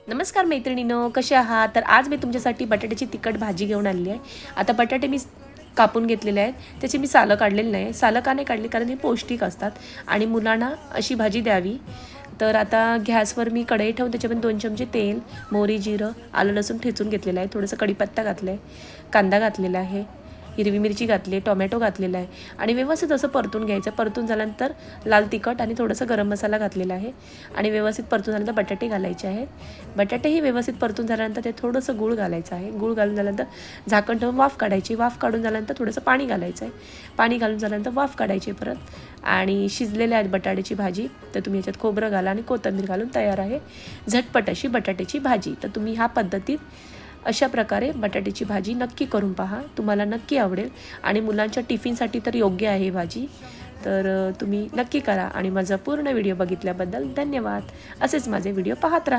नमस्कार मैत्रिणींनो, कसे आहात? तर आज मी तुमच्यासाठी बटाट्याची तिखट भाजी घेऊन आलेली आहे. आता बटाटे मी कापून घेतलेले आहेत. त्याची मी सालं काढलेली नाही. सालं का नाही काढली? कारण हे पौष्टिक असतात आणि मुलांना अशी भाजी द्यावी. तर आता गॅसवर मी कढई ठेवून त्याच्यामध्ये 2 चमचे तेल, मोहरी, जिरं, आलं लसूण ठेचून घेतलेलं आहे. थोडंसं कढीपत्ता घातला आहे, कांदा घातलेला आहे, हिरवी मिरची घातली, टोमॅटो घातलेला आहे आणि व्यवस्थित असं परतून घ्यायचं. परतून झाल्यानंतर लाल तिखट आणि थोडंसं गरम मसाला घातलेला आहे आणि व्यवस्थित परतून झाल्यानंतर बटाटे घालायचे आहेत. बटाटेही व्यवस्थित परतून झाल्यानंतर ते थोडंसं गूळ घालायचं आहे. गूळ घालून झाल्यानंतर झाकण ठेवून वाफ काढायची. वाफ काढून झाल्यानंतर थोडंसं पाणी घालायचं आहे. पाणी घालून झाल्यानंतर वाफ काढायची परत आणि शिजलेल्या आहेत बटाट्याची भाजी. तर तुम्ही याच्यात खोबरं घाला आणि कोथिंबीर घालून तयार आहे झटपट अशी बटाट्याची भाजी. तर तुम्ही ह्या पद्धतीत अशा प्रकारे बटाट्याची भाजी नक्की करून पहा, तुम्हाला नक्की आवडेल आणि मुलांच्या टिफिनसाठी तर योग्य आहे ही भाजी. तर तुम्ही नक्की करा आणि माझा पूर्ण व्हिडिओ बघितल्याबद्दल धन्यवाद. असेच माझे व्हिडिओ पाहत राहा.